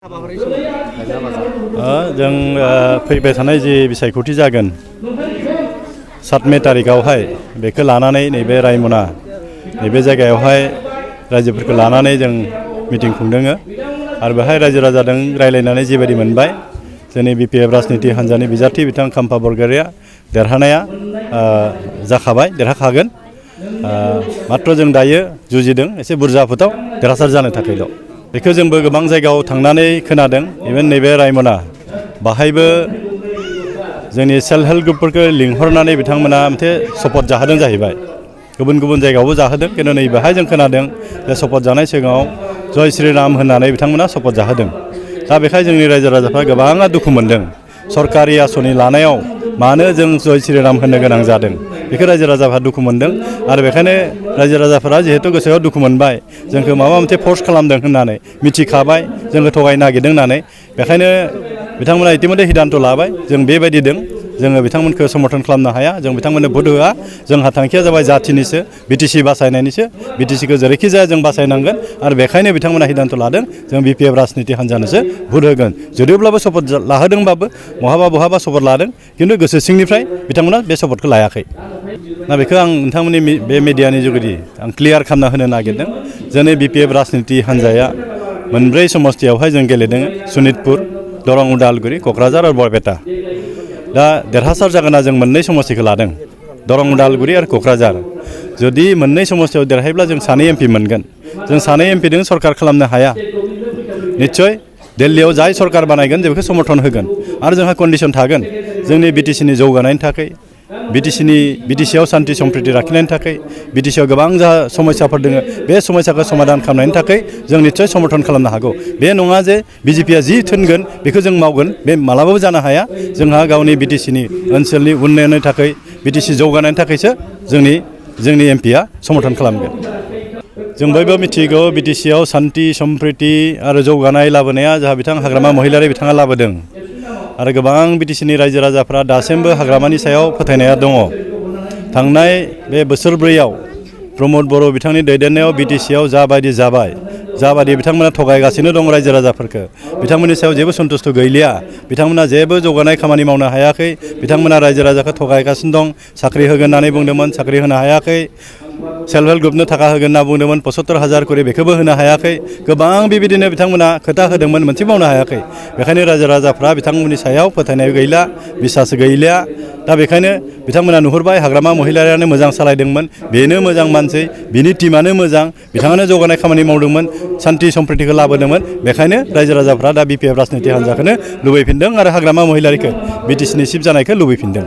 जों फैबाय थानाय जि बिसायख'थि जागोन 7 मे तारिखआवहाय बेखौ लानानै नैबे रायमना नैबे जायगायावहाय रायजोफोरखौ लानानै जों मिटिं खुंदोङो आरो बेहाय रायजो राजाजों रायलायनानै जिबायदि मोनबाय जोंनि BPF राजनिति हान्जानि बिजाथि बिथां खाम्फा बरगयारिया देरहानाया जाखाबाय देरहाखागोन मात्र जों दायो जुजिदों एसे बुरजा भोटाव देरहासार जानो थाखायल' बेखौ जोंबो गोबां जायगायाव थांनानै खोनादों इभेन नैबे रायमना बाहायबो जोंनि सेल्फ हेल्प ग्रुपफोरखौ लिंहरनानै बिथांमोना मोनसे सपट जाहोदों जाहैबाय गुबुन गुबुन जायगायावबो जाहोदों खिन्थु नैबेहाय जों खोनादों जे सपट जानाय सिगाङाव जय श्री राम होननानै बिथांमोना सपट जाहोदों दा बेखाय जोंनि रायजो राजाफ्रा गोबाङा दुखु मोनदों सरकारि आसनि लानायाव मानो जों जय श्री राम होननो गोनां जादों बेखौ रायजो राजाफ्रा दुखु मोनदों आरो बेखायनो रायजो राजाफोरा जिहेतु गोसोआव दुखु मोनबाय जोंखौ माबा मोनसे फर्स खालामदों होननानै मिथिखाबाय जोंखौ थगायनो नागिरदों होननानै बेखायनो बिथांमोना इतिमध्ये हिदान्त लाबाय जों बेबायदि दों जोङो बिथांमोनखौ समर्थन खालामनो हाया जों बिथांमोननो भोट होआ जोंहा थांखिया जाबाय जाथिनिसो BTC बासायनायनिसो BTCखौ जेरैखि जाया जों बासायनांगोन आरो बेखायनो बिथांमोना हिदान्त लादों जों BPF राजनिति हान्जानोसो भोट होगोन जुदिब्लाबो सपट लाहोदोंबाबो बहाबा सपट लादों खिन्थु गोसो सिंनिफ्राय बिथांमोना बे सपटखौ लायाखै दा बेखौ आं नोंथांमोननि बे मिडियानि जुगेदि आं क्लियार खालामना होनो नागिरदों जोंनि BPF राजनिति हान्जाया मोनब्रै समस्तियावहाय जों गेलेदों सनितपुर दरं उदालगुरि क'क्राझार आरो बरपेटा दा देरहासार जागोना जों मोननै समस्तिखौ लादों दरं उदालगुरि आरो क'क्राझार जुदि मोननै समस्तियाव देरहायोब्ला जों 2 MP मोनगोन जों 2 MP जों सरकार खालामनो हाया निश्चय दिल्लीयाव जाय सरकार बानायगोन जों बेखौ समर्थन होगोन आरो जोंहा कन्डिशन थागोन जोंनि BTCनि जौगानायनि थाखाय BTCआव शान्ति सम्प्रिति लाखिनायनि थाखाय BTCआव गोबां जा समस्याफोर दङ बे समस्याखौ समाधान खालामनायनि थाखाय जों निश्चय समर्थन खालामनो हागौ बे नङा जे BJPआ जि थिनगोन बेखौ जों मावगोन बे मालाबाबो जानो हाया जोंहा गावनि BTCनि ओनसोलनि उन्नयननि थाखाय BTC जौगानायनि थाखायसो जोंनि MPआ समर्थन खालामगोन जों बयबो मिथिगौ BTCआव शान्ति सम्प्रिति आरो जौगानाय लाबोनाया जोंहा बिथां हाग्रामा महिलारि बिथाङा लाबोदों आरो गोबां BTCनि रायजो राजाफ्रा दासिमबो हाग्रामानि सायाव फोथायनाया दङ थांनाय बे बोसोरब्रैयाव प्रमद बर' बिथांनि दैदेननायाव BTCआव जाबायदि बिथांमोना थगायगासिनो दं रायजो राजाफोरखौ बिथांमोननि सायाव जेबो सन्तुष्ट गैलिया बिथांमोना जेबो जौगानाय खामानि मावनो हायाखै बिथांमोना रायजो राजाखौ थगायगासिनो दं साख्रि होगोन होननानै बुंदोंमोन साख्रि होनो हायाखै सेल्फ हेल्प ग्रुपनो थाखा होगोन होनना बुंदोंमोन 75,000 करि बेखौबो होनो हायाखै गोबां बेबायदिनो बिथांमोना खोथा होदोंमोन मोनसे मावनो हायाखै बेखायनो रायजो राजाफ्रा बिथांमोननि सायाव फोथायनाय गैला बिसास गैलिया दा बेखायनो बिथांमोना नुहुरबाय हाग्रामा महिलारियानो मोजां सालायदोंमोन बेनो मोजां मानसि बिनि टीमानो मोजां बिथाङानो जौगानाय खामानि मावदोंमोन शान्ति सम्प्रितिखौ लाबोदोंमोन बेखायनो रायजो राजाफ्रा दा BPF राजनिति हान्जाखौनो लुबैफिनदों आरो हाग्रामा महिलारिखौ BTCनि चिफ जानायखौ लुबैफिनदों